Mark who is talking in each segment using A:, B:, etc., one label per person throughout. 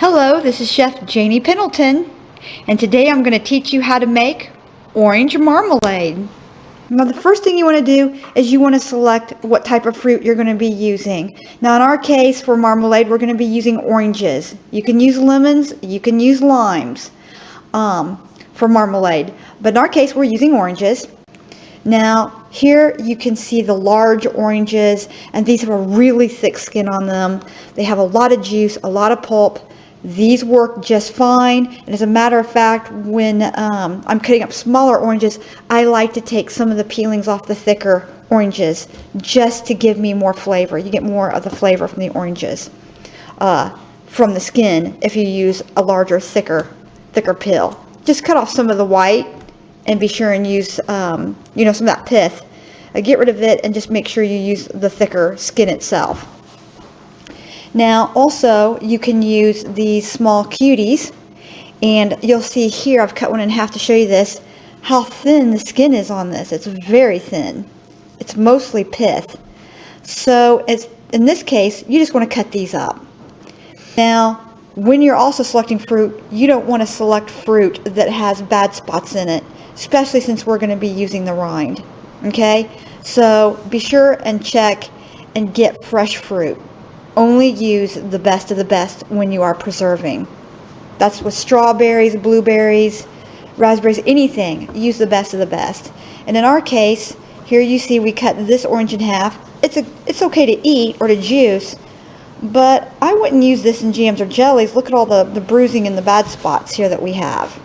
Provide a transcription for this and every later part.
A: Hello, this is Chef Janie Pendleton, and today I'm going to teach you how to make orange marmalade. Now the first thing you want to do is you want to select what type of fruit you're going to be using. Now in our case for marmalade we're going to be using oranges. You can use lemons, you can use limes for marmalade, but in our case we're using oranges. Now here you can see the large oranges, and these have a really thick skin on them. They have a lot of juice, a lot of pulp. These work just fine, and as a matter of fact, when I'm cutting up smaller oranges, I like to take some of the peelings off the thicker oranges just to give me more flavor. You get more of the flavor from the oranges from the skin if you use a larger, thicker peel. Just cut off some of the white and be sure and use some of that pith. Get rid of it and just make sure you use the thicker skin itself. Now also you can use these small cuties, and you'll see here I've cut one in half to show you this, how thin the skin is on this. It's very thin. It's mostly pith. So in this case you just want to cut these up. Now when you're also selecting fruit, you don't want to select fruit that has bad spots in it, especially since we're going to be using the rind. Okay, so be sure and check and get fresh fruit. Only use the best of the best when you are preserving. That's with strawberries, blueberries, raspberries, anything. Use the best of the best. And in our case, here you see we cut this orange in half. It's okay to eat or to juice, but I wouldn't use this in jams or jellies. Look at all the bruising and the bad spots here that we have.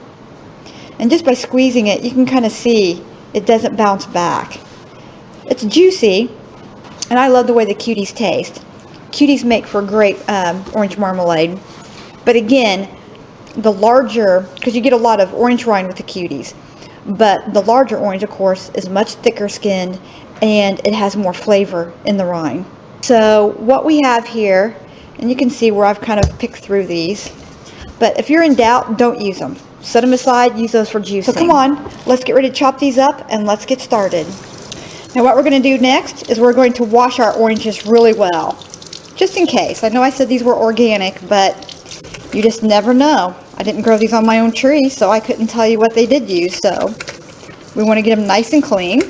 A: And just by squeezing it, you can kind of see it doesn't bounce back. It's juicy, and I love the way the cuties taste. Cuties make for great orange marmalade, but again, the larger, because you get a lot of orange rind with the cuties, but the larger orange, of course, is much thicker skinned and it has more flavor in the rind. So what we have here, and you can see where I've kind of picked through these, but if you're in doubt, don't use them. Set them aside, use those for juicing. So come on, let's get ready to chop these up and let's get started. Now what we're going to do next is we're going to wash our oranges really well. Just in case. I know I said these were organic, but you just never know. I didn't grow these on my own tree, so I couldn't tell you what they did use. So we want to get them nice and clean.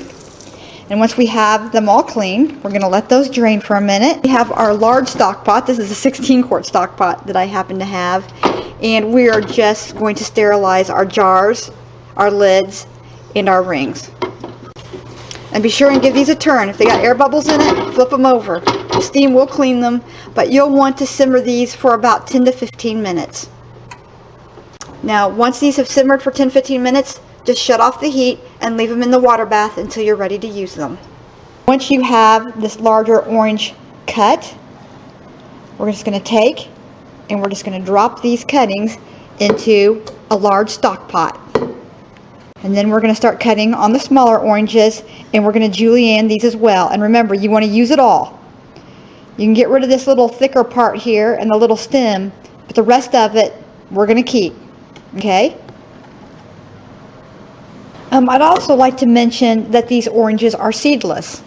A: And once we have them all clean, we're going to let those drain for a minute. We have our large stock pot. This is a 16-quart stock pot that I happen to have. And we are just going to sterilize our jars, our lids, and our rings. And be sure and give these a turn. If they got air bubbles in it, flip them over. The steam will clean them, but you'll want to simmer these for about 10 to 15 minutes. Now, once these have simmered for 10-15 minutes, just shut off the heat and leave them in the water bath until you're ready to use them. Once you have this larger orange cut, we're just going to take and we're just going to drop these cuttings into a large stock pot. And then we're going to start cutting on the smaller oranges, and we're going to julienne these as well. And remember, you want to use it all. You can get rid of this little thicker part here and the little stem, but the rest of it we're going to keep. Okay? I'd also like to mention that these oranges are seedless.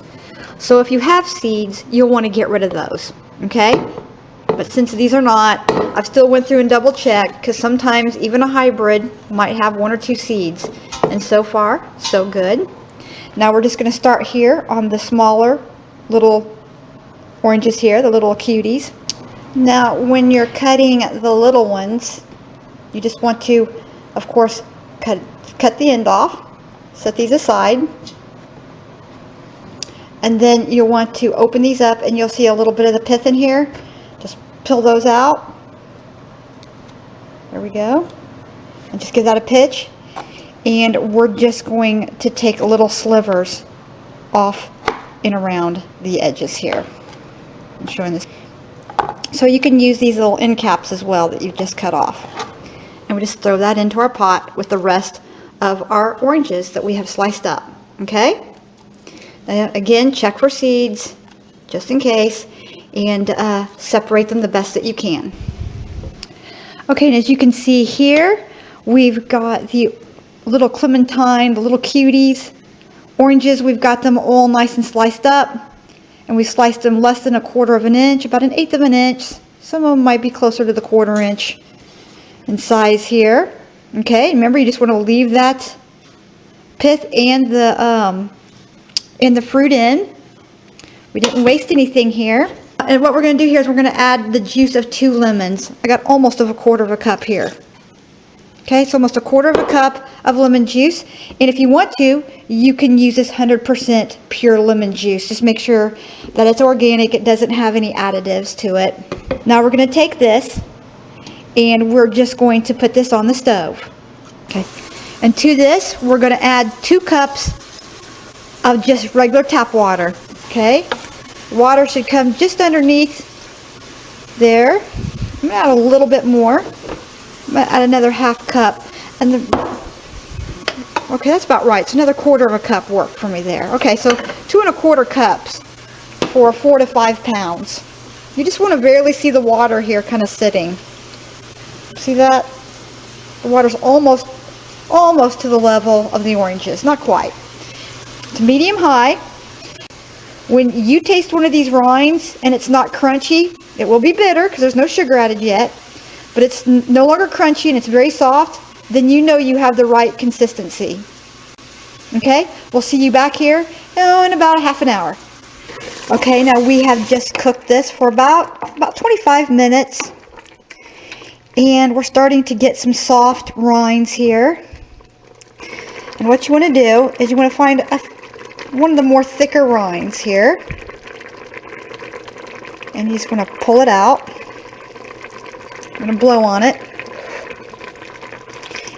A: So if you have seeds, you'll want to get rid of those. Okay? But since these are not, I've still went through and double checked, because sometimes even a hybrid might have 1 or 2 seeds. And so far, so good. Now we're just going to start here on the smaller little oranges here, the little cuties. Now when you're cutting the little ones, you just want to, of course, cut the end off. Set these aside. And then you'll want to open these up, and you'll see a little bit of the pith in here. Just peel those out. There we go. And just give that a pitch. And we're just going to take little slivers off and around the edges here. I'm showing this. So you can use these little end caps as well that you've just cut off. And we just throw that into our pot with the rest of our oranges that we have sliced up. Okay? Again, check for seeds, just in case, and separate them the best that you can. Okay, and as you can see here, we've got the little clementine, the little cuties. Oranges, we've got them all nice and sliced up, and we sliced them less than 1/4 of an inch, about 1/8 of an inch. Some of them might be closer to the 1/4 inch. in size here. Okay, remember you just want to leave that pith and the fruit in. We didn't waste anything here. And what we're going to do here is we're going to add the juice of 2 lemons. I got almost a quarter of a cup here. Okay, so almost a quarter of a cup of lemon juice. And if you want to, you can use this 100% pure lemon juice. Just make sure that it's organic. It doesn't have any additives to it. Now we're going to take this and we're just going to put this on the stove. Okay, and to this we're going to add 2 cups of just regular tap water. Okay, water should come just underneath there. I'm going to add a little bit more. I'm going to add another ½ cup. And okay, that's about right. So another quarter of a cup worked for me there. Okay, so 2 1/4 cups for 4 to 5 pounds. You just want to barely see the water here kind of sitting. See that? The water's almost to the level of the oranges. Not quite. It's medium high. When you taste one of these rinds and it's not crunchy, it will be bitter because there's no sugar added yet. But it's no longer crunchy and it's very soft, then you know you have the right consistency. Okay, we'll see you back here in about ½ an hour. Okay, now we have just cooked this for about 25 minutes. And we're starting to get some soft rinds here. And what you want to do is you want to find one of the more thicker rinds here. And you're just going to pull it out. I'm going to blow on it.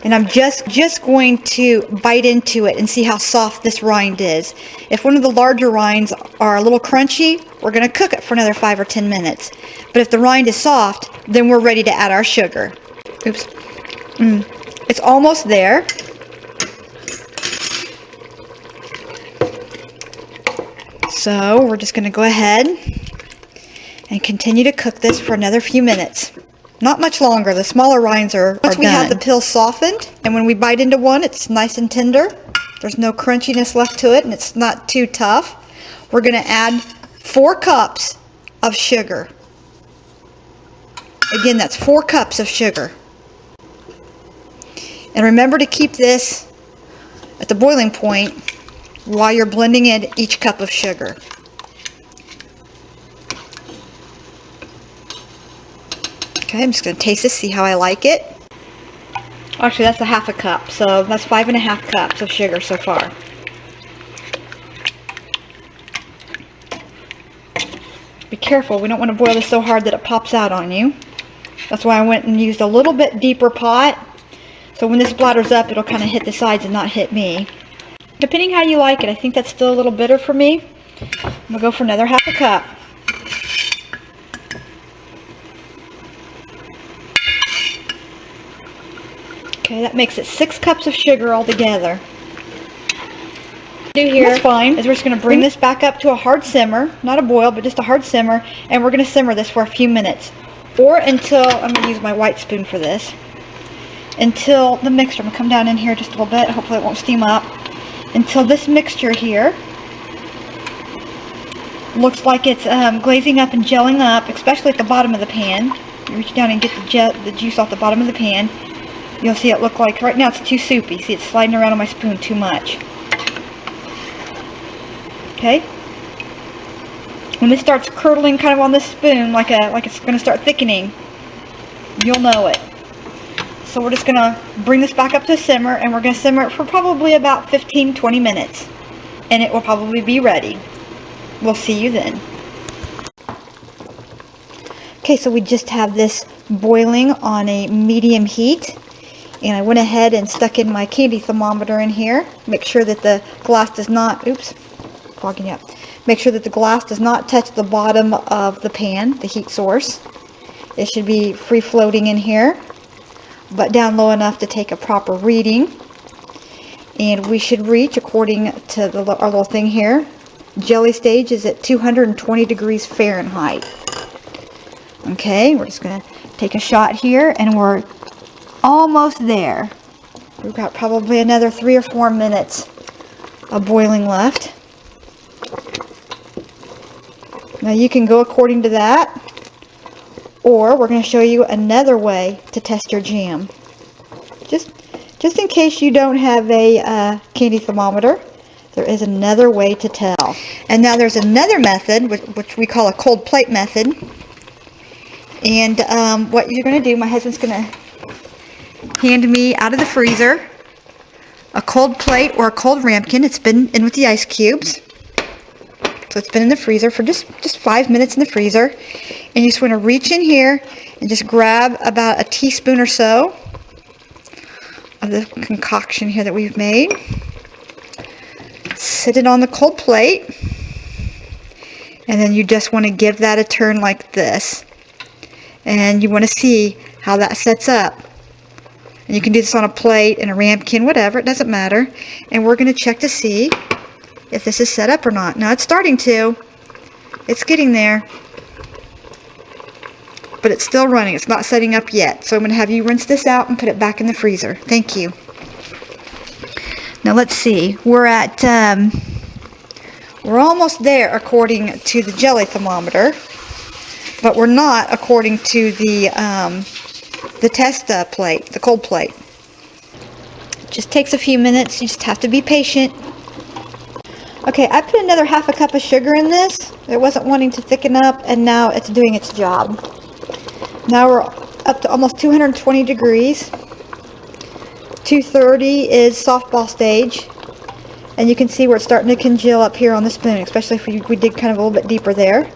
A: And I'm just going to bite into it and see how soft this rind is. If one of the larger rinds are a little crunchy, we're going to cook it for another 5 or 10 minutes. But if the rind is soft, then we're ready to add our sugar. Oops. It's almost there. So we're just going to go ahead and continue to cook this for another few minutes. Not much longer. The smaller rinds are done. Once we have the peel softened, and when we bite into one, it's nice and tender. There's no crunchiness left to it, and it's not too tough. We're going to add 4 cups of sugar. Again, that's 4 cups of sugar. And remember to keep this at the boiling point while you're blending in each cup of sugar. Okay, I'm just going to taste this, see how I like it. Actually, that's a ½ cup, so that's 5 1/2 cups of sugar so far. Be careful, we don't want to boil this so hard that it pops out on you. That's why I went and used a little bit deeper pot, so when this splatters up, it'll kind of hit the sides and not hit me. Depending how you like it, I think that's still a little bitter for me. I'm going to go for another ½ cup. Okay, that makes it 6 cups of sugar altogether. That's fine. Is we're just going to bring this back up to a hard simmer, not a boil, but just a hard simmer, and we're going to simmer this for a few minutes, or until I'm going to use my white spoon for this. Until the mixture, I'm going to come down in here just a little bit. Hopefully it won't steam up. Until this mixture here looks like it's glazing up and gelling up, especially at the bottom of the pan. You reach down and get the juice off the bottom of the pan. You'll see it look like, right now it's too soupy. See, it's sliding around on my spoon too much. Okay? When this starts curdling kind of on this spoon, like it's going to start thickening, you'll know it. So we're just going to bring this back up to simmer, and we're going to simmer it for probably about 15-20 minutes. And it will probably be ready. We'll see you then. Okay, so we just have this boiling on a medium heat. And I went ahead and stuck in my candy thermometer in here. Make sure that the glass does not, oops, fogging up. Make sure that the glass does not touch the bottom of the pan, the heat source. It should be free floating in here, but down low enough to take a proper reading. And we should reach, according to our little thing here, jelly stage is at 220 degrees Fahrenheit. Okay, we're just going to take a shot here, and we're almost there. We've got probably another 3 or 4 minutes of boiling left. Now you can go according to that, Or we're going to show you another way to test your jam. Just in case you don't have a candy thermometer, there is another way to tell. And now there's another method, which we call a cold plate method. And what you're going to do, my husband's going to hand me out of the freezer a cold plate or a cold ramekin. It's been in with the ice cubes. So it's been in the freezer for just 5 minutes in the freezer. And you just want to reach in here and just grab about a teaspoon or so of the concoction here that we've made. Sit it on the cold plate. And then you just want to give that a turn like this. And you want to see how that sets up. And you can do this on a plate, and a ramekin, whatever, it doesn't matter. And we're going to check to see if this is set up or not. Now it's starting to. It's getting there. But it's still running. It's not setting up yet. So I'm going to have you rinse this out and put it back in the freezer. Thank you. Now let's see. We're almost there according to the jelly thermometer. But we're not according to the test plate, the cold plate. It just takes a few minutes. You just have to be patient. Okay, I put another half a cup of sugar in this. It wasn't wanting to thicken up, and now it's doing its job. Now we're up to almost 220 degrees. 230 is softball stage. And you can see where it's starting to congeal up here on the spoon, especially if we dig kind of a little bit deeper there.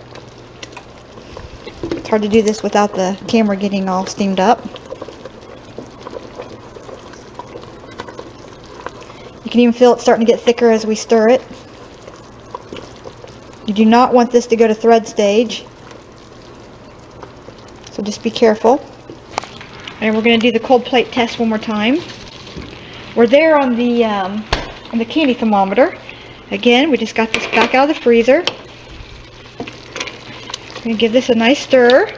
A: It's hard to do this without the camera getting all steamed up. You can even feel it starting to get thicker as we stir it. You do not want this to go to thread stage, so just be careful. And we're going to do the cold plate test one more time. We're there on the candy thermometer. Again, we just got this back out of the freezer. I'm going to give this a nice stir.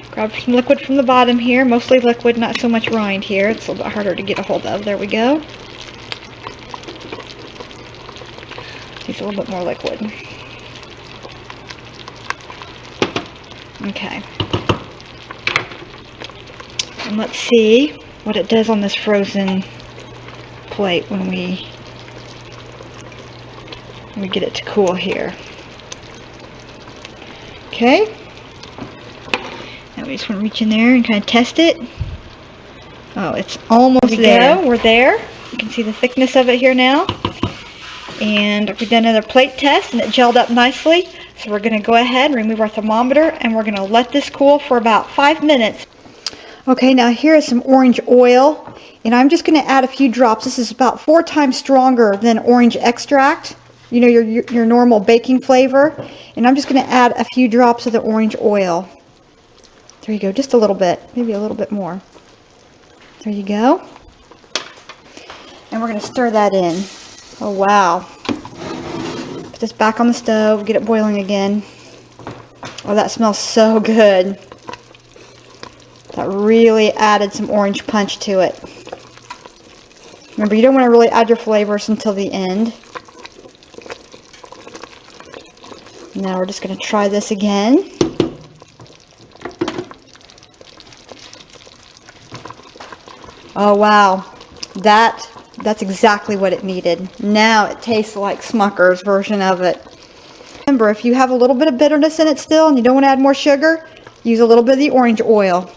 A: Grab some liquid from the bottom here, mostly liquid, not so much rind here. It's a little bit harder to get a hold of. There we go. Needs a little bit more liquid. Okay. And let's see what it does on this frozen plate when we get it to cool here. Okay. Now we just want to reach in there and kind of test it. Oh, it's almost there. We're there. You can see the thickness of it here now. And we've done another plate test and it gelled up nicely. So we're going to go ahead and remove our thermometer and we're going to let this cool for about 5 minutes. Okay, now here is some orange oil. And I'm just going to add a few drops. This is about 4 times stronger than orange extract. You know, your normal baking flavor. And I'm just going to add a few drops of the orange oil. There you go, just a little bit. Maybe a little bit more. There you go. And we're going to stir that in. Oh, wow. Put this back on the stove, get it boiling again. Oh, that smells so good. That really added some orange punch to it. Remember, you don't want to really add your flavors until the end. Now we're just going to try this again. Oh, wow. That's exactly what it needed. Now it tastes like Smucker's version of it. Remember, if you have a little bit of bitterness in it still and you don't want to add more sugar, use a little bit of the orange oil.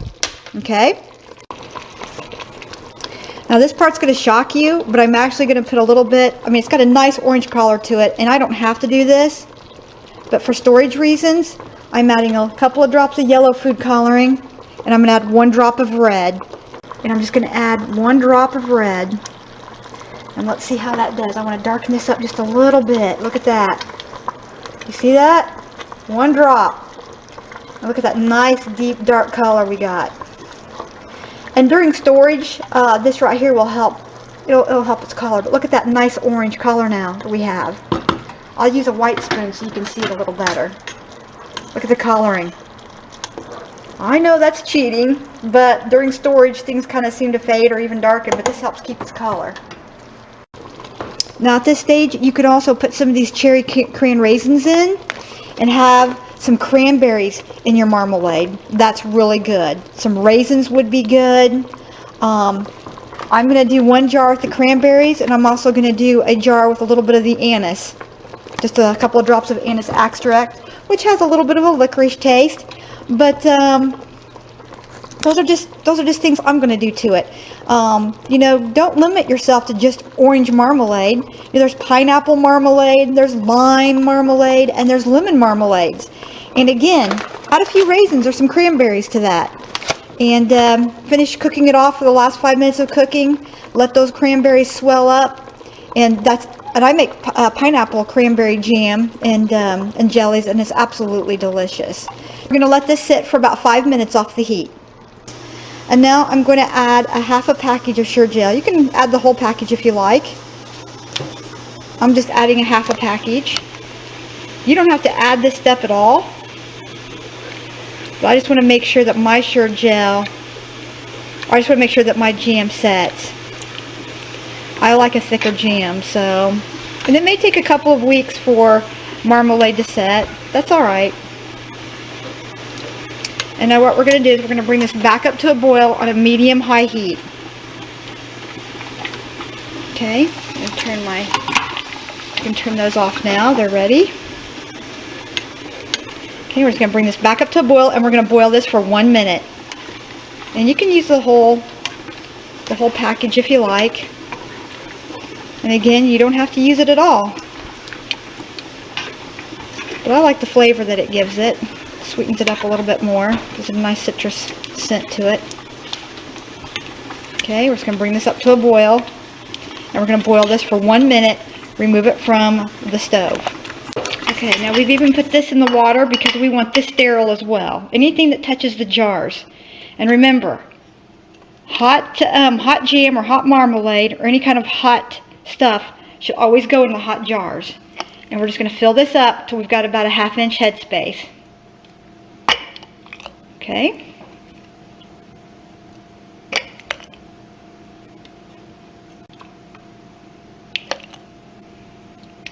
A: Okay? Now this part's going to shock you, but I'm actually going to put a little bit, I mean, it's got a nice orange color to it, and I don't have to do this, but for storage reasons, I'm adding a couple of drops of yellow food coloring, and I'm going to add 1 drop of red. And I'm just going to add 1 drop of red. And let's see how that does. I want to darken this up just a little bit. Look at that. You see that? 1 drop. And look at that nice deep dark color we got. And during storage, this right here will help. It'll help its color. But look at that nice orange color now that we have. I'll use a white spoon so you can see it a little better. Look at the coloring. I know that's cheating, but during storage things kind of seem to fade or even darken, but this helps keep its color. Now at this stage, you could also put some of these cherry crayon raisins in and have some cranberries in your marmalade. That's really good. Some raisins would be good. I'm going to do 1 jar with the cranberries, and I'm also going to do a jar with a little bit of the anise. Just a couple of drops of anise extract, which has a little bit of a licorice taste. But those are just things I'm going to do to it. You know, don't limit yourself to just orange marmalade. You know, there's pineapple marmalade, there's lime marmalade, and there's lemon marmalades. And again, add a few raisins or some cranberries to that. And finish cooking it off for the last 5 minutes of cooking. Let those cranberries swell up. And I make pineapple cranberry jam and jellies, and it's absolutely delicious. We're going to let this sit for about 5 minutes off the heat. And now I'm going to add a half a package of Sure-Gel. You can add the whole package if you like. I'm just adding a half a package. You don't have to add this stuff at all. But I just want to make sure that my Sure-Gel, I just want to make sure that my jam sets. I like a thicker jam, so. And it may take a couple of weeks for marmalade to set. That's alright. And now what we're going to do is we're going to bring this back up to a boil on a medium-high heat. Okay, I can turn those off now. They're ready. Okay, we're just going to bring this back up to a boil, and we're going to boil this for 1 minute. And you can use the whole package if you like. And again, you don't have to use it at all. But I like the flavor that it gives it. Sweetens it up a little bit more. Gives it a nice citrus scent to it. Okay, we're just going to bring this up to a boil. And we're going to boil this for 1 minute. Remove it from the stove. Okay, now we've even put this in the water because we want this sterile as well. Anything that touches the jars. And remember, hot jam or hot marmalade or any kind of hot stuff should always go in the hot jars. And we're just going to fill this up till we've got about a 1/2 inch headspace. Okay.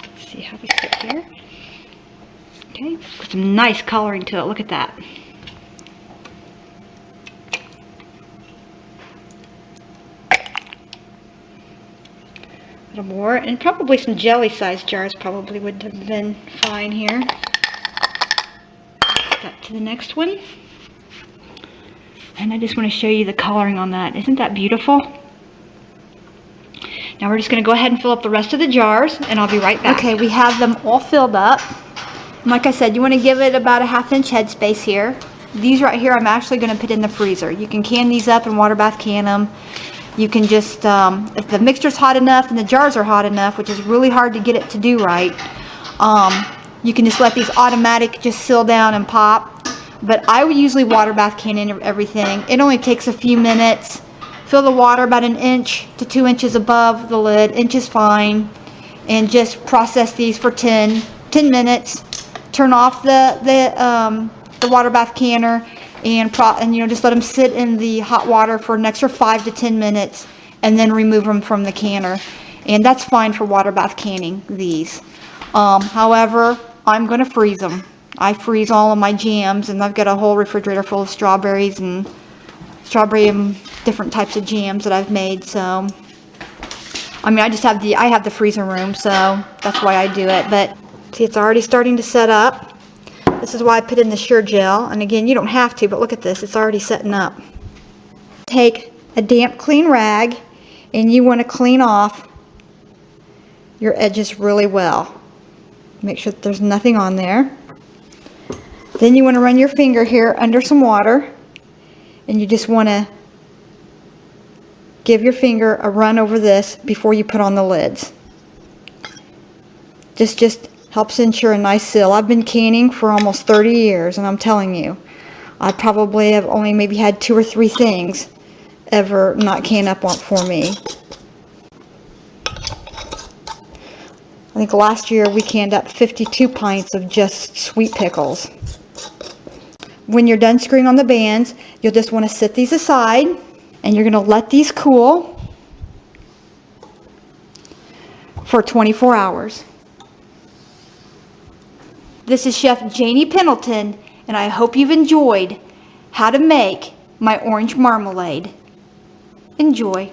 A: Let's see how we sit here. Okay, put some nice coloring to it. Look at that. A little more, and probably some jelly-sized jars probably would have been fine here. Back to the next one. And I just want to show you the coloring on that. Isn't that beautiful? Now we're just going to go ahead and fill up the rest of the jars, and I'll be right back. Okay, we have them all filled up. And like I said, you want to give it about a 1/2 inch headspace here. These right here I'm actually going to put in the freezer. You can can these up and water bath can them. You can just, if the mixture's hot enough and the jars are hot enough, which is really hard to get it to do right, you can just let these automatic just seal down and pop. But I would usually water bath can in everything. It only takes a few minutes. Fill the water about 1 inch to 2 inches above the lid. Inch is fine. And just process these for 10 minutes. Turn off the water bath canner and you know, just let them sit in the hot water for an extra 5 to 10 minutes, and then remove them from the canner. And that's fine for water bath canning these. However, I'm going to freeze them. I freeze all of my jams, and I've got a whole refrigerator full of strawberries and different types of jams that I've made. So I mean, I have the freezer room, so that's why I do it. But see, it's already starting to set up. This is why I put in the Sure-Gel. And again, you don't have to, but look at this. It's already setting up. Take a damp, clean rag, and you want to clean off your edges really well. Make sure that there's nothing on there. Then you want to run your finger here under some water, and you just want to give your finger a run over this before you put on the lids. This just helps ensure a nice seal. I've been canning for almost 30 years, and I'm telling you, I probably have only maybe had 2 or 3 things ever not can up for me. I think last year we canned up 52 pints of just sweet pickles. When you're done screwing on the bands, you'll just want to set these aside, and you're going to let these cool for 24 hours. This is Chef Janie Pendleton, and I hope you've enjoyed how to make my orange marmalade. Enjoy.